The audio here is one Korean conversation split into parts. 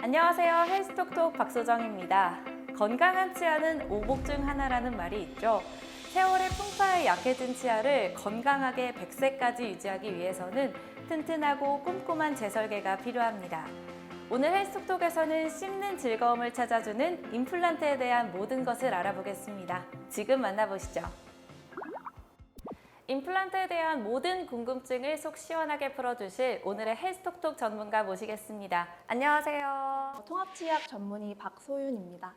안녕하세요. 헬스톡톡 박소정입니다. 건강한 치아는 오복 중 하나라는 말이 있죠. 세월의 풍파에 약해진 치아를 건강하게 100세까지 유지하기 위해서는 튼튼하고 꼼꼼한 재설계가 필요합니다. 오늘 헬스톡톡에서는 씹는 즐거움을 찾아주는 임플란트에 대한 모든 것을 알아보겠습니다. 지금 만나보시죠. 임플란트에 대한 모든 궁금증을 속 시원하게 풀어주실 오늘의 헬스톡톡 전문가 모시겠습니다. 안녕하세요. 통합치약 전문의 박소윤입니다.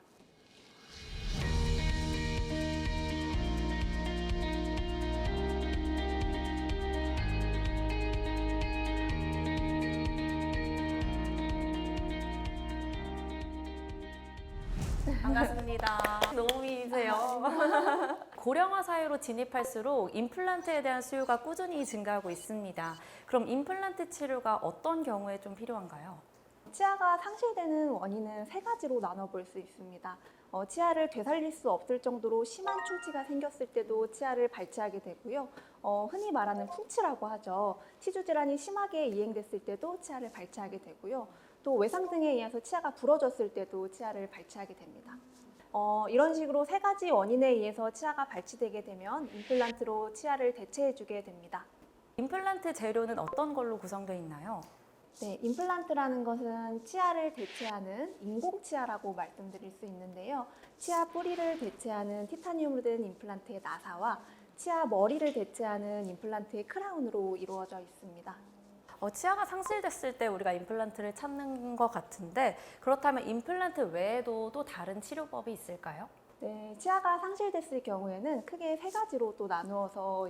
반갑습니다. 너무 미세요. 고령화 사회로 진입할수록 임플란트에 대한 수요가 꾸준히 증가하고 있습니다. 그럼 임플란트 치료가 어떤 경우에 좀 필요한가요? 치아가 상실되는 원인은 세 가지로 나눠볼 수 있습니다. 치아를 되살릴 수 없을 정도로 심한 충치가 생겼을 때도 치아를 발치하게 되고요. 흔히 말하는 풍치라고 하죠. 치주 질환이 심하게 이행됐을 때도 치아를 발치하게 되고요. 또 외상 등에 의해서 치아가 부러졌을 때도 치아를 발치하게 됩니다. 이런 식으로 세 가지 원인에 의해서 치아가 발치되게 되면 임플란트로 치아를 대체해주게 됩니다. 임플란트 재료는 어떤 걸로 구성되어 있나요? 네, 임플란트라는 것은 치아를 대체하는 인공치아라고 말씀드릴 수 있는데요. 치아 뿌리를 대체하는 티타늄으로 된 임플란트의 나사와 치아 머리를 대체하는 임플란트의 크라운으로 이루어져 있습니다. 치아가 상실됐을 때 우리가 임플란트를 찾는 것 같은데 그렇다면 임플란트 외에도 또 다른 치료법이 있을까요? 네, 치아가 상실됐을 경우에는 크게 세 가지로 또 나누어서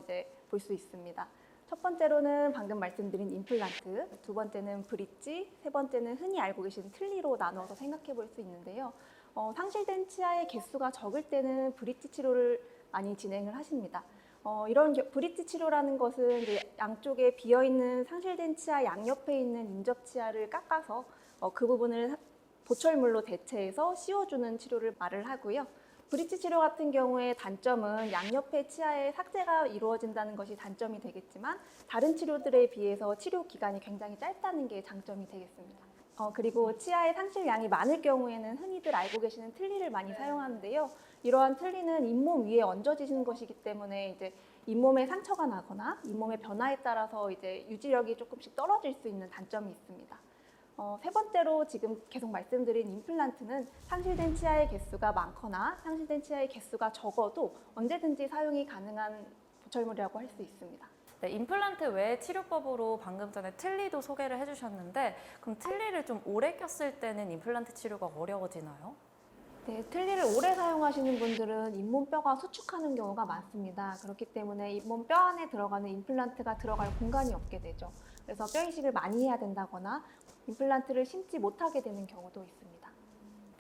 볼 수 있습니다. 첫 번째로는 방금 말씀드린 임플란트, 두 번째는 브릿지, 세 번째는 흔히 알고 계신 틀니로 나누어서 생각해 볼 수 있는데요. 상실된 치아의 개수가 적을 때는 브릿지 치료를 많이 진행을 하십니다. 이런 브릿지 치료라는 것은 이제 양쪽에 비어있는 상실된 치아 양옆에 있는 인접 치아를 깎아서 그 부분을 보철물로 대체해서 씌워주는 치료를 말을 하고요. 브릿지 치료 같은 경우에 단점은 양옆의 치아의 삭제가 이루어진다는 것이 단점이 되겠지만 다른 치료들에 비해서 치료 기간이 굉장히 짧다는 게 장점이 되겠습니다. 그리고 치아의 상실량이 많을 경우에는 흔히들 알고 계시는 틀니를 많이 사용하는데요. 이러한 틀니는 잇몸 위에 얹어지는 것이기 때문에 잇몸에 상처가 나거나 잇몸의 변화에 따라서 유지력이 조금씩 떨어질 수 있는 단점이 있습니다. 세 번째로 지금 계속 말씀드린 임플란트는 상실된 치아의 개수가 많거나 상실된 치아의 개수가 적어도 언제든지 사용이 가능한 보철물이라고 할 수 있습니다. 네, 임플란트 외에 치료법으로 방금 전에 틀니도 소개를 해주셨는데 그럼 틀니를 좀 오래 꼈을 때는 임플란트 치료가 어려워지나요? 네, 틀니를 오래 사용하시는 분들은 잇몸뼈가 수축하는 경우가 많습니다. 그렇기 때문에 잇몸뼈 안에 들어가는 임플란트가 들어갈 공간이 없게 되죠. 그래서 뼈 이식을 많이 해야 된다거나 임플란트를 심지 못하게 되는 경우도 있습니다.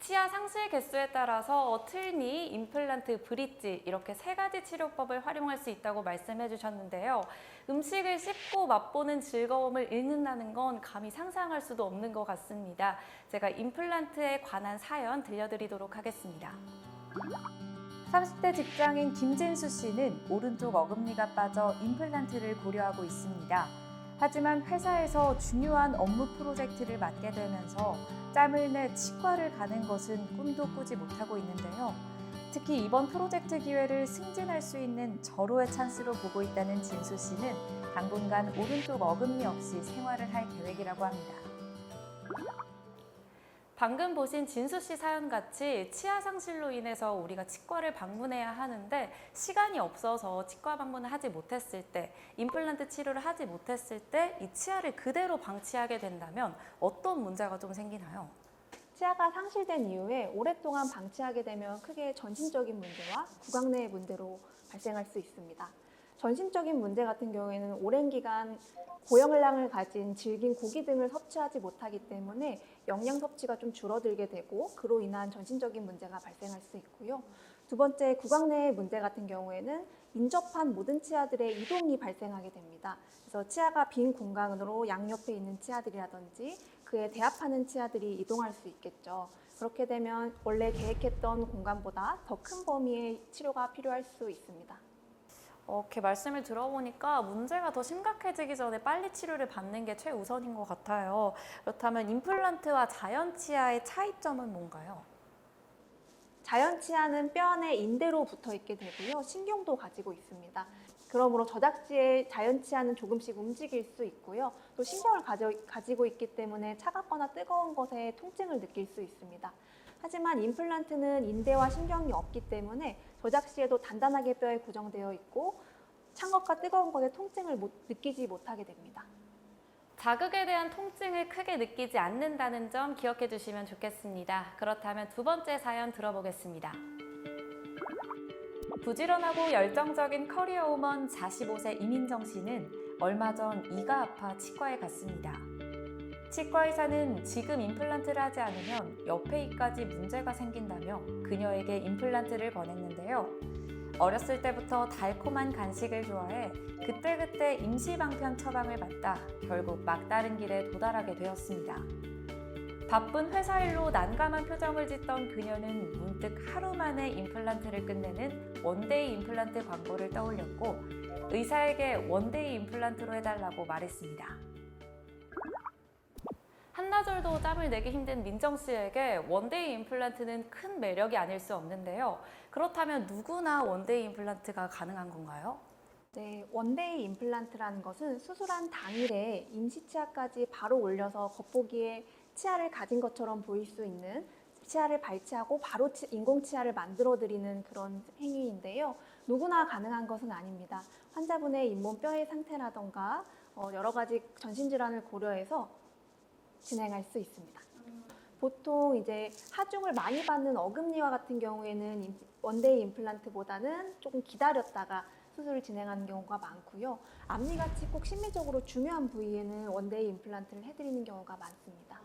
치아 상실 개수에 따라서 틀니, 임플란트, 브릿지 이렇게 세 가지 치료법을 활용할 수 있다고 말씀해 주셨는데요. 음식을 씹고 맛보는 즐거움을 잃는다는 건 감히 상상할 수도 없는 것 같습니다. 제가 임플란트에 관한 사연 들려드리도록 하겠습니다. 30대 직장인 김진수 씨는 오른쪽 어금니가 빠져 임플란트를 고려하고 있습니다. 하지만 회사에서 중요한 업무 프로젝트를 맡게 되면서 짬을 내 치과를 가는 것은 꿈도 꾸지 못하고 있는데요. 특히 이번 프로젝트 기회를 승진할 수 있는 절호의 찬스로 보고 있다는 진수 씨는 당분간 오른쪽 어금니 없이 생활을 할 계획이라고 합니다. 방금 보신 진수 씨 사연같이 치아 상실로 인해서 우리가 치과를 방문해야 하는데 시간이 없어서 치과 방문을 하지 못했을 때, 임플란트 치료를 하지 못했을 때 이 치아를 그대로 방치하게 된다면 어떤 문제가 좀 생기나요? 치아가 상실된 이후에 오랫동안 방치하게 되면 크게 전신적인 문제와 구강 내의 문제로 발생할 수 있습니다. 전신적인 문제 같은 경우에는 오랜 기간 고영양을 가진 질긴 고기 등을 섭취하지 못하기 때문에 영양 섭취가 좀 줄어들게 되고 그로 인한 전신적인 문제가 발생할 수 있고요. 두 번째, 구강 내의 문제 같은 경우에는 인접한 모든 치아들의 이동이 발생하게 됩니다. 그래서 치아가 빈 공간으로 양옆에 있는 치아들이라든지 그에 대합하는 치아들이 이동할 수 있겠죠. 그렇게 되면 원래 계획했던 공간보다 더 큰 범위의 치료가 필요할 수 있습니다. 이렇게 말씀을 들어보니까 문제가 더 심각해지기 전에 빨리 치료를 받는 게 최우선인 것 같아요. 그렇다면 임플란트와 자연 치아의 차이점은 뭔가요? 자연 치아는 뼈 안에 인대로 붙어 있게 되고요. 신경도 가지고 있습니다. 그러므로 저작지의 자연 치아는 조금씩 움직일 수 있고요. 또 신경을 가지고 있기 때문에 차갑거나 뜨거운 것에 통증을 느낄 수 있습니다. 하지만 임플란트는 인대와 신경이 없기 때문에 저작 시에도 단단하게 뼈에 고정되어 있고 찬 것과 뜨거운 것의 통증을 느끼지 못하게 됩니다. 자극에 대한 통증을 크게 느끼지 않는다는 점 기억해 주시면 좋겠습니다. 그렇다면 두 번째 사연 들어보겠습니다. 부지런하고 열정적인 커리어우먼 45세 이민정 씨는 얼마 전 이가 아파 치과에 갔습니다. 치과 의사는 지금 임플란트를 하지 않으면 옆에 이까지 문제가 생긴다며 그녀에게 임플란트를 권했는데요. 어렸을 때부터 달콤한 간식을 좋아해 그때그때 임시방편 처방을 받다 결국 막다른 길에 도달하게 되었습니다. 바쁜 회사 일로 난감한 표정을 짓던 그녀는 문득 하루 만에 임플란트를 끝내는 원데이 임플란트 광고를 떠올렸고 의사에게 원데이 임플란트로 해달라고 말했습니다. 한나절도 짬을 내기 힘든 민정 씨에게 원데이 임플란트는 큰 매력이 아닐 수 없는데요. 그렇다면 누구나 원데이 임플란트가 가능한 건가요? 네, 원데이 임플란트라는 것은 수술한 당일에 임시 치아까지 바로 올려서 겉보기에 치아를 가진 것처럼 보일 수 있는 치아를 발치하고 바로 인공 치아를 만들어드리는 그런 행위인데요. 누구나 가능한 것은 아닙니다. 환자분의 잇몸 뼈의 상태라던가 여러 가지 전신질환을 고려해서 진행할 수 있습니다. 보통 이제 하중을 많이 받는 어금니와 같은 경우에는 원데이 임플란트보다는 조금 기다렸다가 수술을 진행하는 경우가 많고요. 앞니같이 꼭 심미적으로 중요한 부위에는 원데이 임플란트를 해드리는 경우가 많습니다.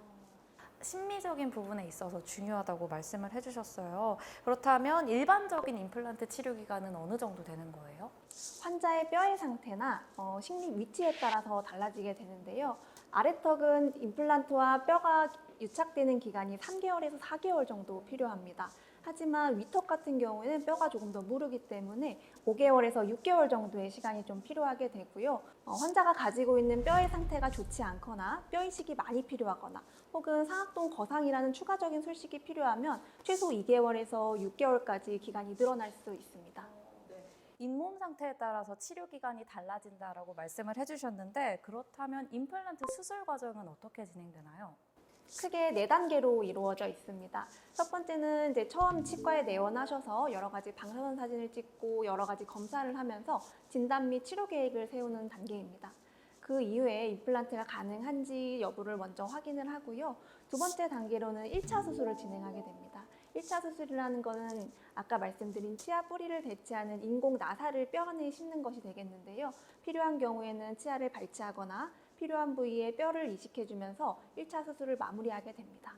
심미적인 부분에 있어서 중요하다고 말씀을 해주셨어요. 그렇다면 일반적인 임플란트 치료 기간은 어느 정도 되는 거예요? 환자의 뼈의 상태나 식립 위치에 따라서 달라지게 되는데요. 아래턱은 임플란트와 뼈가 유착되는 기간이 3개월에서 4개월 정도 필요합니다. 하지만 위턱 같은 경우에는 뼈가 조금 더 무르기 때문에 5개월에서 6개월 정도의 시간이 좀 필요하게 되고요. 환자가 가지고 있는 뼈의 상태가 좋지 않거나 뼈 이식이 많이 필요하거나 혹은 상악동 거상이라는 추가적인 술식이 필요하면 최소 2개월에서 6개월까지 기간이 늘어날 수 있습니다. 잇몸 상태에 따라서 치료 기간이 달라진다라고 말씀을 해주셨는데 그렇다면 임플란트 수술 과정은 어떻게 진행되나요? 크게 4단계로 이루어져 있습니다. 첫 번째는 이제 처음 치과에 내원하셔서 여러 가지 방사선 사진을 찍고 여러 가지 검사를 하면서 진단 및 치료 계획을 세우는 단계입니다. 그 이후에 임플란트가 가능한지 여부를 먼저 확인을 하고요. 두 번째 단계로는 1차 수술을 진행하게 됩니다. 1차 수술이라는 것은 아까 말씀드린 치아 뿌리를 대체하는 인공 나사를 뼈 안에 심는 것이 되겠는데요. 필요한 경우에는 치아를 발치하거나 필요한 부위에 뼈를 이식해주면서 1차 수술을 마무리하게 됩니다.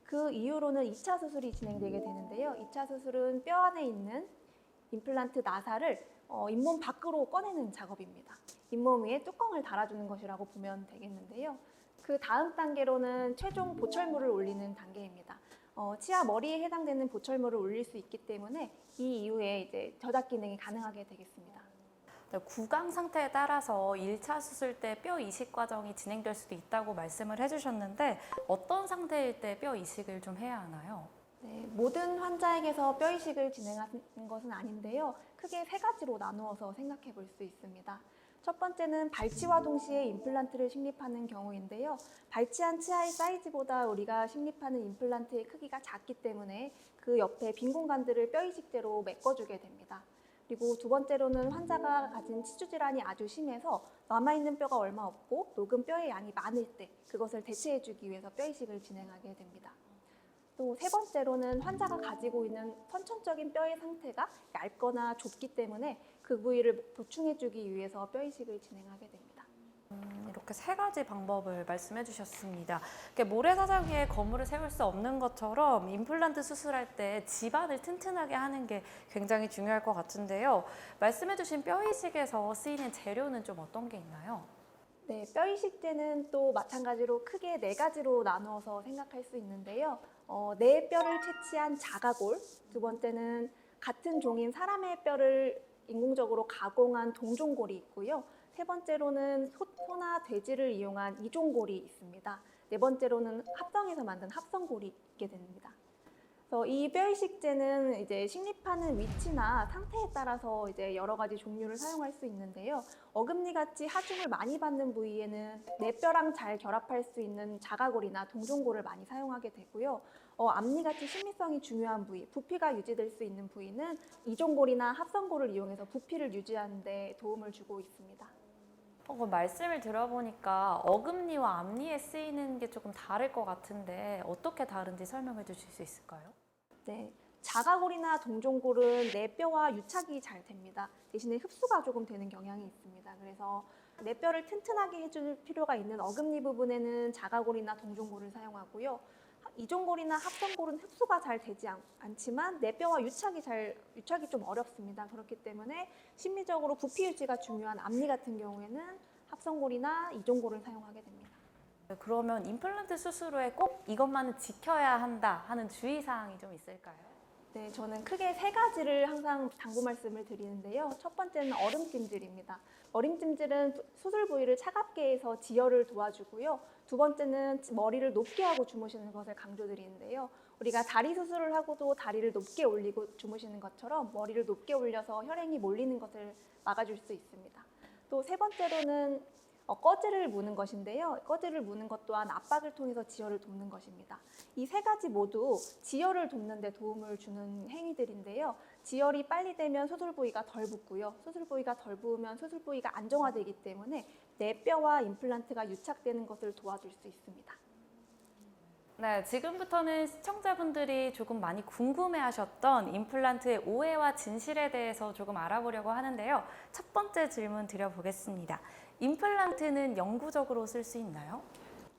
그 이후로는 2차 수술이 진행되게 되는데요. 2차 수술은 뼈 안에 있는 임플란트 나사를 잇몸 밖으로 꺼내는 작업입니다. 잇몸 위에 뚜껑을 달아주는 것이라고 보면 되겠는데요. 그 다음 단계로는 최종 보철물을 올리는 단계입니다. 치아 머리에 해당되는 보철물을 올릴 수 있기 때문에 이 이후에 이제 저작 기능이 가능하게 되겠습니다. 구강 상태에 따라서 1차 수술 때 뼈 이식 과정이 진행될 수도 있다고 말씀을 해주셨는데 어떤 상태일 때 뼈 이식을 좀 해야 하나요? 네, 모든 환자에게서 뼈 이식을 진행하는 것은 아닌데요. 크게 3가지로 나누어서 생각해 볼 수 있습니다. 첫 번째는 발치와 동시에 임플란트를 식립하는 경우인데요. 발치한 치아의 사이즈보다 우리가 식립하는 임플란트의 크기가 작기 때문에 그 옆에 빈 공간들을 뼈 이식대로 메꿔주게 됩니다. 그리고 두 번째로는 환자가 가진 치주 질환이 아주 심해서 남아있는 뼈가 얼마 없고 녹은 뼈의 양이 많을 때 그것을 대체해주기 위해서 뼈 이식을 진행하게 됩니다. 또 세 번째로는 환자가 가지고 있는 선천적인 뼈의 상태가 얇거나 좁기 때문에 그 부위를 보충해주기 위해서 뼈 이식을 진행하게 됩니다. 이렇게 3가지 방법을 말씀해 주셨습니다. 모래사장 위에 거물을 세울 수 없는 것처럼 임플란트 수술할 때 집안을 튼튼하게 하는 게 굉장히 중요할 것 같은데요. 말씀해 주신 뼈 이식에서 쓰이는 재료는 좀 어떤 게 있나요? 네, 뼈 이식제는 또 마찬가지로 크게 4가지로 나누어서 생각할 수 있는데요. 내 뼈를 채취한 자가골, 두 번째는 같은 종인 사람의 뼈를 인공적으로 가공한 동종골이 있고요. 세 번째로는 소나 돼지를 이용한 이종골이 있습니다. 네 번째로는 합성해서 만든 합성골이 있게 됩니다. 그래서 이 뼈이식제는 이제 식립하는 위치나 상태에 따라서 이제 여러 가지 종류를 사용할 수 있는데요. 어금니 같이 하중을 많이 받는 부위에는 내 뼈랑 잘 결합할 수 있는 자가골이나 동종골을 많이 사용하게 되고요. 앞니 같이 신미성이 중요한 부위, 부피가 유지될 수 있는 부위는 이종골이나 합성골을 이용해서 부피를 유지하는 데 도움을 주고 있습니다. 말씀을 들어보니까 어금니와 앞니에 쓰이는 게 조금 다를 것 같은데 어떻게 다른지 설명해 주실 수 있을까요? 네, 자가골이나 동종골은 내 뼈와 유착이 잘 됩니다. 대신에 흡수가 조금 되는 경향이 있습니다. 그래서 내 뼈를 튼튼하게 해줄 필요가 있는 어금니 부분에는 자가골이나 동종골을 사용하고요. 이종골이나 합성골은 흡수가 잘 되지 않지만 내 뼈와 유착이 좀 어렵습니다. 그렇기 때문에 심리적으로 부피 유지가 중요한 앞니 같은 경우에는 합성골이나 이종골을 사용하게 됩니다. 그러면 임플란트 수술 후에 꼭 이것만은 지켜야 한다 하는 주의사항이 좀 있을까요? 네, 저는 크게 세 가지를 항상 당부 말씀을 드리는데요. 첫 번째는 얼음찜질입니다. 얼음찜질은 수술 부위를 차갑게 해서 지혈을 도와주고요. 두 번째는 머리를 높게 하고 주무시는 것을 강조드리는데요. 우리가 다리 수술을 하고도 다리를 높게 올리고 주무시는 것처럼 머리를 높게 올려서 혈행이 몰리는 것을 막아줄 수 있습니다. 또 세 번째로는 꺼즈를 무는 것인데요. 꺼즈를 무는 것 또한 압박을 통해서 지혈을 돕는 것입니다. 이 세 가지 모두 지혈을 돕는 데 도움을 주는 행위들인데요. 지혈이 빨리 되면 수술 부위가 덜 붓고요. 수술 부위가 덜 부으면 수술 부위가 안정화되기 때문에 내 뼈와 임플란트가 유착되는 것을 도와줄 수 있습니다. 네, 지금부터는 시청자분들이 조금 많이 궁금해하셨던 임플란트의 오해와 진실에 대해서 조금 알아보려고 하는데요. 첫 번째 질문 드려보겠습니다. 임플란트는 영구적으로 쓸 수 있나요?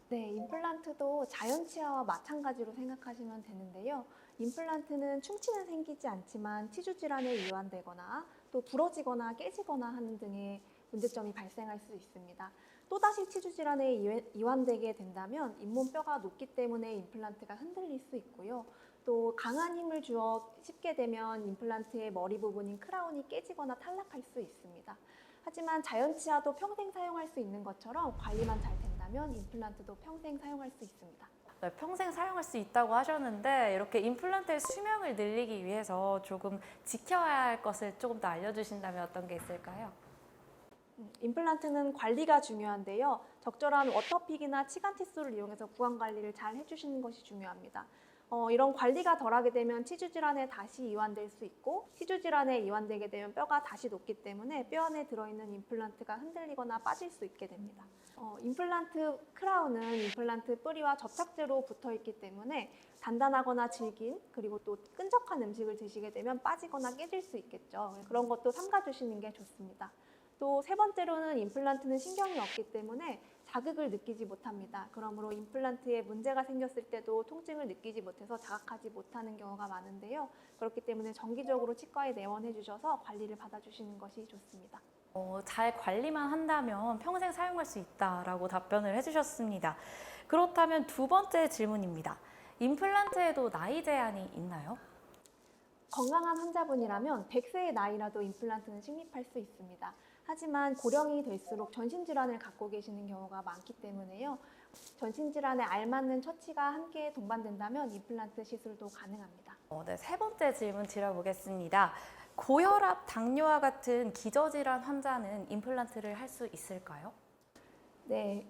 네, 임플란트도 자연 치아와 마찬가지로 생각하시면 되는데요. 임플란트는 충치는 생기지 않지만 치주 질환에 이완되거나 또 부러지거나 깨지거나 하는 등의 문제점이 발생할 수 있습니다. 또다시 치주 질환에 이완되게 된다면 잇몸뼈가 높기 때문에 임플란트가 흔들릴 수 있고요. 또 강한 힘을 주어 씹게 되면 임플란트의 머리 부분인 크라운이 깨지거나 탈락할 수 있습니다. 하지만 자연 치아도 평생 사용할 수 있는 것처럼 관리만 잘 된다면 임플란트도 평생 사용할 수 있습니다. 네, 평생 사용할 수 있다고 하셨는데 이렇게 임플란트의 수명을 늘리기 위해서 조금 지켜야 할 것을 조금 더 알려주신다면 어떤 게 있을까요? 임플란트는 관리가 중요한데요. 적절한 워터픽이나 치간 티수를 이용해서 구강 관리를 잘 해주시는 것이 중요합니다. 이런 관리가 덜하게 되면 치주 질환에 다시 이완될 수 있고 치주 질환에 이완되게 되면 뼈가 다시 녹기 때문에 뼈 안에 들어있는 임플란트가 흔들리거나 빠질 수 있게 됩니다. 임플란트 크라운은 임플란트 뿌리와 접착제로 붙어 있기 때문에 단단하거나 질긴 그리고 또 끈적한 음식을 드시게 되면 빠지거나 깨질 수 있겠죠. 그런 것도 삼가주시는 게 좋습니다. 또 세 번째로는 임플란트는 신경이 없기 때문에 자극을 느끼지 못합니다. 그러므로 임플란트에 문제가 생겼을 때도 통증을 느끼지 못해서 자각하지 못하는 경우가 많은데요. 그렇기 때문에 정기적으로 치과에 내원해 주셔서 관리를 받아주시는 것이 좋습니다. 잘 관리만 한다면 평생 사용할 수 있다라고 답변을 해주셨습니다. 그렇다면 두 번째 질문입니다. 임플란트에도 나이 제한이 있나요? 건강한 환자분이라면 100세의 나이라도 임플란트는 식립할 수 있습니다. 하지만 고령이 될수록 전신질환을 갖고 계시는 경우가 많기 때문에요. 전신질환에 알맞는 처치가 함께 동반된다면 임플란트 시술도 가능합니다. 네, 세 번째 질문 드려보겠습니다. 고혈압, 당뇨와 같은 기저질환 환자는 임플란트를 할 수 있을까요? 네,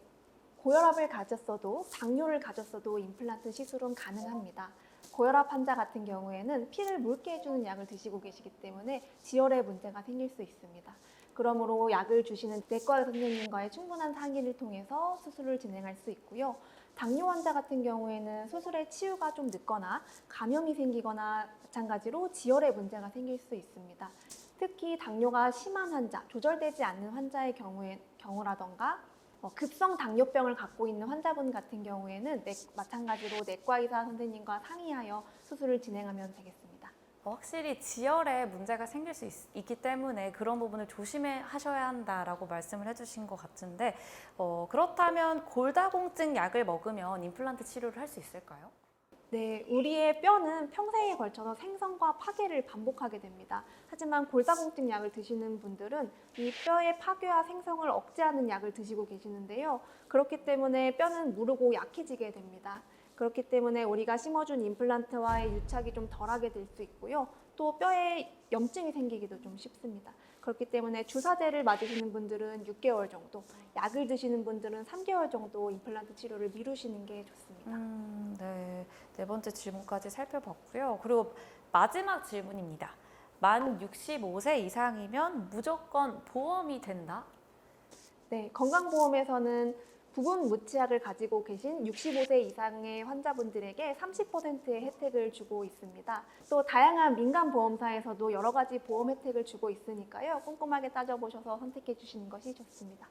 고혈압을 가졌어도 당뇨를 가졌어도 임플란트 시술은 가능합니다. 고혈압 환자 같은 경우에는 피를 묽게 해주는 약을 드시고 계시기 때문에 지혈에 문제가 생길 수 있습니다. 그러므로 약을 주시는 내과 선생님과의 충분한 상의를 통해서 수술을 진행할 수 있고요. 당뇨 환자 같은 경우에는 수술의 치유가 좀 늦거나 감염이 생기거나 마찬가지로 지혈에 문제가 생길 수 있습니다. 특히 당뇨가 심한 환자, 조절되지 않는 환자의 경우라던가 급성 당뇨병을 갖고 있는 환자분 같은 경우에는 마찬가지로 내과 의사 선생님과 상의하여 수술을 진행하면 되겠습니다. 확실히 지혈에 문제가 생길 수 있기 때문에 그런 부분을 조심하셔야 한다라고 말씀을 해주신 것 같은데 그렇다면 골다공증 약을 먹으면 임플란트 치료를 할 수 있을까요? 네, 우리의 뼈는 평생에 걸쳐서 생성과 파괴를 반복하게 됩니다. 하지만 골다공증 약을 드시는 분들은 이 뼈의 파괴와 생성을 억제하는 약을 드시고 계시는데요. 그렇기 때문에 뼈는 무르고 약해지게 됩니다. 그렇기 때문에 우리가 심어준 임플란트와의 유착이 좀 덜하게 될 수 있고요. 또 뼈에 염증이 생기기도 좀 쉽습니다. 그렇기 때문에 주사제를 맞으시는 분들은 6개월 정도, 약을 드시는 분들은 3개월 정도 임플란트 치료를 미루시는 게 좋습니다. 네. 네 번째 질문까지 살펴봤고요. 그리고 마지막 질문입니다. 만 65세 이상이면 무조건 보험이 된다? 네, 건강보험에서는 부분 무치약을 가지고 계신 65세 이상의 환자분들에게 30%의 혜택을 주고 있습니다. 또 다양한 민간 보험사에서도 여러 가지 보험 혜택을 주고 있으니까요. 꼼꼼하게 따져보셔서 선택해 주시는 것이 좋습니다.